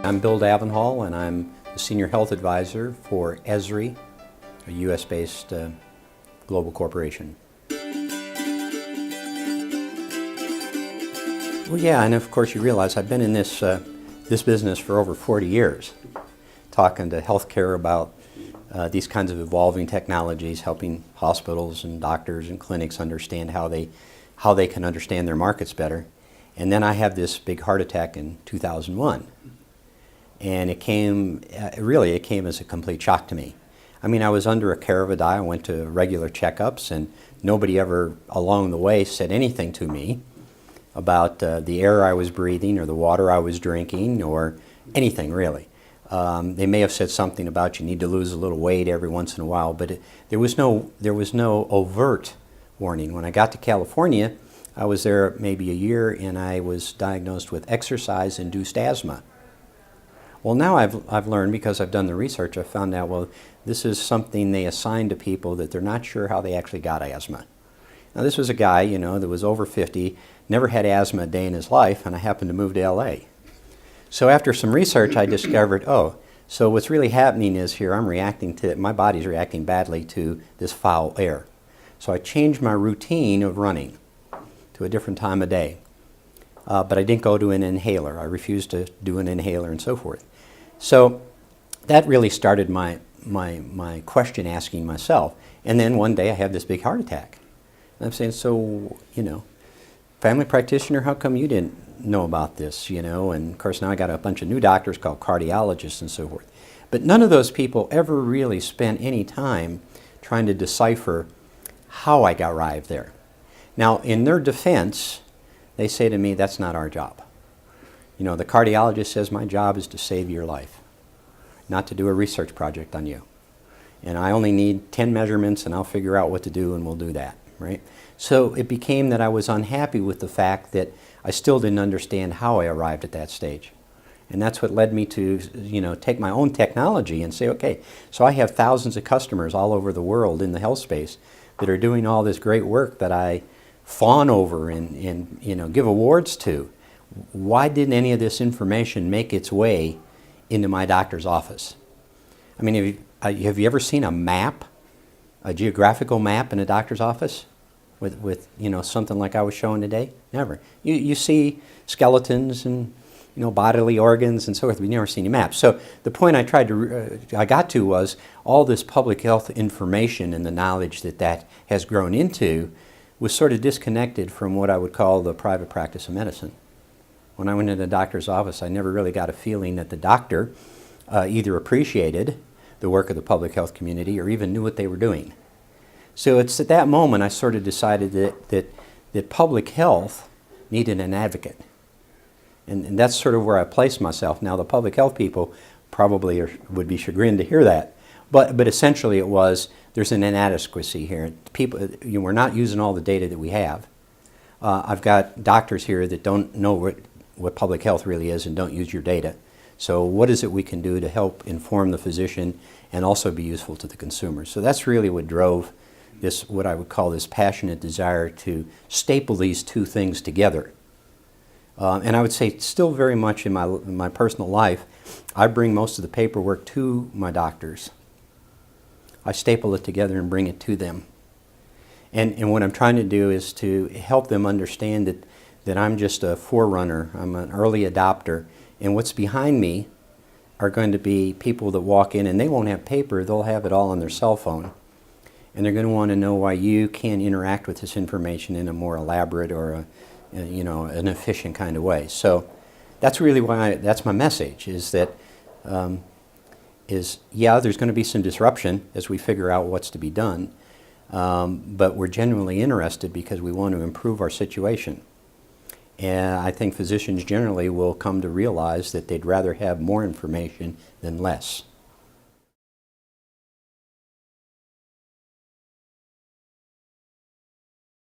I'm Bill Davenhall, and I'm the Senior Health Advisor for Esri, a U.S.-based global corporation. Well, yeah, and of course you realize I've been in this business for over 40 years, talking to healthcare about these kinds of evolving technologies, helping hospitals and doctors and clinics understand how they can understand their markets better. And then I had this big heart attack in 2001. And it came as a complete shock to me. I mean, I was under a care of a die. I went to regular checkups, and nobody ever along the way said anything to me about the air I was breathing or the water I was drinking or anything really. They may have said something about you need to lose a little weight every once in a while, but there was no overt warning. When I got to California, I was there maybe a year, and I was diagnosed with exercise-induced asthma. Well, now I've learned, because I've done the research, I found out, well, this is something they assign to people that they're not sure how they actually got asthma. Now, this was a guy, that was over 50, never had asthma a day in his life, and I happened to move to LA. So after some research, I discovered, so what's really happening is here, my body's reacting badly to this foul air. So I changed my routine of running to a different time of day. But I didn't go to an inhaler. I refused to do an inhaler and so forth. So that really started my question asking myself. And then one day I had this big heart attack. And I'm saying, so, family practitioner, how come you didn't know about this, And of course now I got a bunch of new doctors called cardiologists and so forth. But none of those people ever really spent any time trying to decipher how I got arrived there. Now, in their defense, they say to me, that's not our job. The cardiologist says my job is to save your life, not to do a research project on you. And I only need 10 measurements and I'll figure out what to do and we'll do that, right? So it became that I was unhappy with the fact that I still didn't understand how I arrived at that stage. And that's what led me to, take my own technology and say, okay, so I have thousands of customers all over the world in the health space that are doing all this great work that I fawn over and give awards to. Why didn't any of this information make its way into my doctor's office? I mean, have you ever seen a map, a geographical map in a doctor's office with something like I was showing today? Never. You see skeletons and bodily organs and so forth. We've never seen a map. So the point I got to was all this public health information and the knowledge that has grown into was sort of disconnected from what I would call the private practice of medicine. When I went into the doctor's office, I never really got a feeling that the doctor either appreciated the work of the public health community or even knew what they were doing. So it's at that moment I sort of decided that public health needed an advocate. And that's sort of where I placed myself. Now, the public health people probably would be chagrined to hear that. But essentially it was, there's an inadequacy here. People, we're not using all the data that we have. I've got doctors here that don't know what public health really is and don't use your data. So what is it we can do to help inform the physician and also be useful to the consumer? So that's really what drove this, what I would call this passionate desire to staple these two things together. And I would say still very much in my personal life, I bring most of the paperwork to my doctors. I staple it together and bring it to them. And what I'm trying to do is to help them understand that I'm just a forerunner, I'm an early adopter, and what's behind me are going to be people that walk in and they won't have paper, they'll have it all on their cell phone. And they're going to want to know why you can interact with this information in a more elaborate or an efficient kind of way. So that's really that's my message, is that there's going to be some disruption as we figure out what's to be done, but we're genuinely interested because we want to improve our situation. And I think physicians generally will come to realize that they'd rather have more information than less.